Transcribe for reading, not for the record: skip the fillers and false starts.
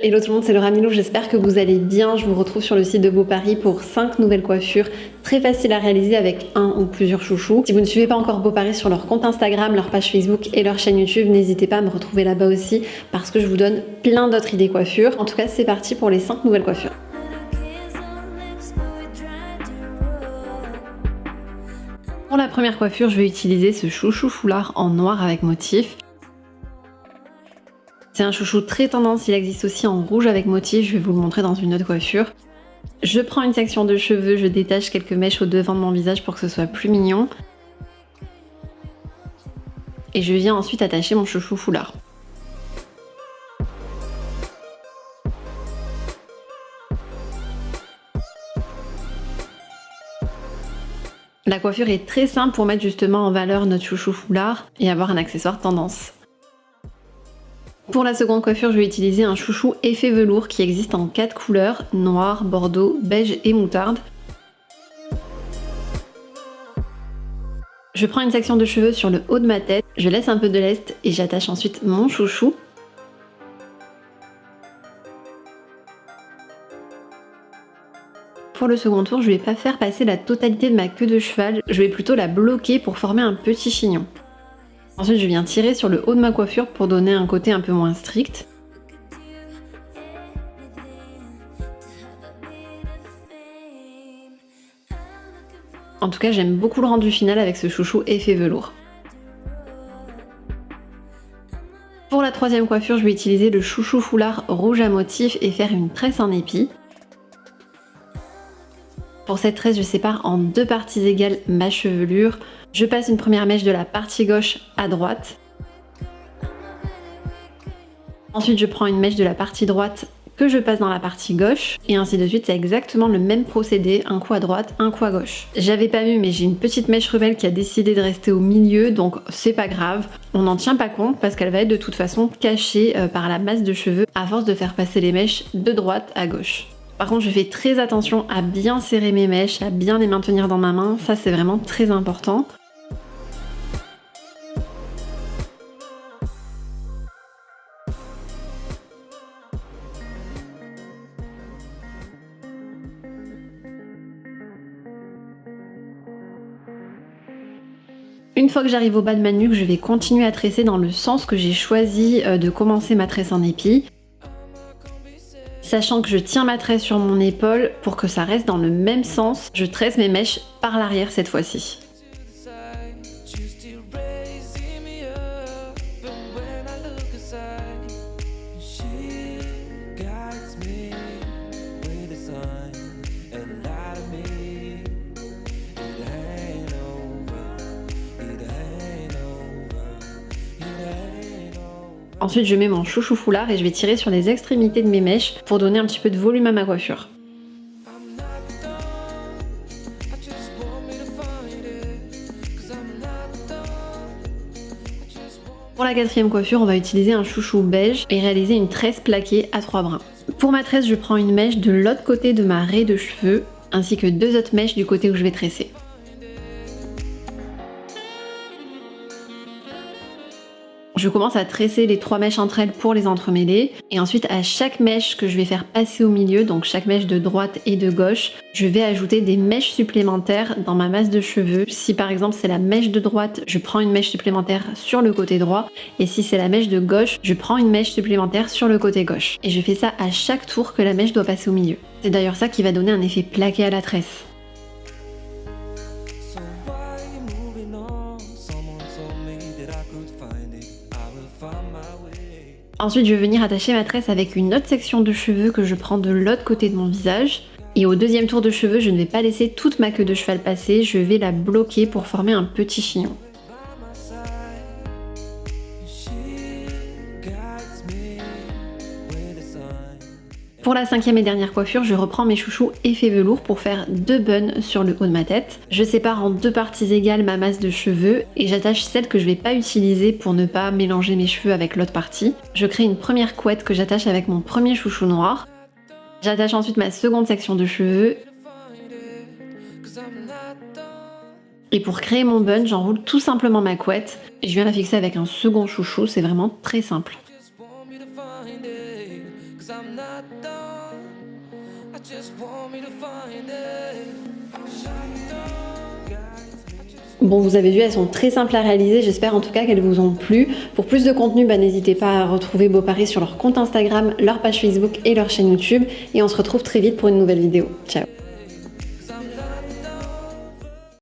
Hello tout le monde, c'est Laura Milou, j'espère que vous allez bien. Je vous retrouve sur le site de Beau Paris pour 5 nouvelles coiffures très faciles à réaliser avec un ou plusieurs chouchous. Si vous ne suivez pas encore Beau Paris sur leur compte Instagram, leur page Facebook et leur chaîne YouTube, n'hésitez pas à me retrouver là-bas aussi parce que je vous donne plein d'autres idées coiffures. En tout cas, c'est parti pour les 5 nouvelles coiffures. Pour la première coiffure, je vais utiliser ce chouchou foulard en noir avec motif. C'est un chouchou très tendance, il existe aussi en rouge avec motif, je vais vous le montrer dans une autre coiffure. Je prends une section de cheveux, je détache quelques mèches au devant de mon visage pour que ce soit plus mignon. Et je viens ensuite attacher mon chouchou foulard. La coiffure est très simple pour mettre justement en valeur notre chouchou foulard et avoir un accessoire tendance. Pour la seconde coiffure, je vais utiliser un chouchou effet velours qui existe en 4 couleurs, noir, bordeaux, beige et moutarde. Je prends une section de cheveux sur le haut de ma tête, je laisse un peu de lest et j'attache ensuite mon chouchou. Pour le second tour, je ne vais pas faire passer la totalité de ma queue de cheval, je vais plutôt la bloquer pour former un petit chignon. Ensuite, je viens tirer sur le haut de ma coiffure pour donner un côté un peu moins strict. En tout cas, j'aime beaucoup le rendu final avec ce chouchou effet velours. Pour la troisième coiffure, je vais utiliser le chouchou foulard rouge à motif et faire une tresse en épi. Pour cette tresse, je sépare en 2 parties égales ma chevelure. Je passe une première mèche de la partie gauche à droite. Ensuite, je prends une mèche de la partie droite que je passe dans la partie gauche. Et ainsi de suite, c'est exactement le même procédé, un coup à droite, un coup à gauche. J'avais pas vu, mais j'ai une petite mèche rebelle qui a décidé de rester au milieu, donc c'est pas grave. On n'en tient pas compte parce qu'elle va être de toute façon cachée par la masse de cheveux à force de faire passer les mèches de droite à gauche. Par contre, je fais très attention à bien serrer mes mèches, à bien les maintenir dans ma main, ça c'est vraiment très important. Une fois que j'arrive au bas de ma nuque, je vais continuer à tresser dans le sens que j'ai choisi de commencer ma tresse en épi. Sachant que je tiens ma tresse sur mon épaule pour que ça reste dans le même sens, je tresse mes mèches par l'arrière cette fois-ci. Ensuite, je mets mon chouchou foulard et je vais tirer sur les extrémités de mes mèches pour donner un petit peu de volume à ma coiffure. Pour la quatrième coiffure, on va utiliser un chouchou beige et réaliser une tresse plaquée à 3 brins. Pour ma tresse, je prends une mèche de l'autre côté de ma raie de cheveux ainsi que 2 autres mèches du côté où je vais tresser. Je commence à tresser les 3 mèches entre elles pour les entremêler et ensuite à chaque mèche que je vais faire passer au milieu, donc chaque mèche de droite et de gauche, je vais ajouter des mèches supplémentaires dans ma masse de cheveux. Si par exemple c'est la mèche de droite, je prends une mèche supplémentaire sur le côté droit et si c'est la mèche de gauche, je prends une mèche supplémentaire sur le côté gauche. Et je fais ça à chaque tour que la mèche doit passer au milieu. C'est d'ailleurs ça qui va donner un effet plaqué à la tresse. Ensuite, je vais venir attacher ma tresse avec une autre section de cheveux que je prends de l'autre côté de mon visage. Et au deuxième tour de cheveux, je ne vais pas laisser toute ma queue de cheval passer, je vais la bloquer pour former un petit chignon. Pour la cinquième et dernière coiffure, je reprends mes chouchous effet velours pour faire 2 buns sur le haut de ma tête. Je sépare en 2 parties égales ma masse de cheveux et j'attache celle que je vais pas utiliser pour ne pas mélanger mes cheveux avec l'autre partie. Je crée une première couette que j'attache avec mon premier chouchou noir. J'attache ensuite ma seconde section de cheveux. Et pour créer mon bun, j'enroule tout simplement ma couette et je viens la fixer avec un second chouchou, c'est vraiment très simple. not done. I just want me to find it. Bon, vous avez vu, elles sont très simples à réaliser, j'espère en tout cas qu'elles vous ont plu. Pour plus de contenu, n'hésitez pas à retrouver Beau Paris sur leur compte Instagram, leur page Facebook et leur chaîne YouTube. Et on se retrouve très vite pour une nouvelle vidéo. Ciao!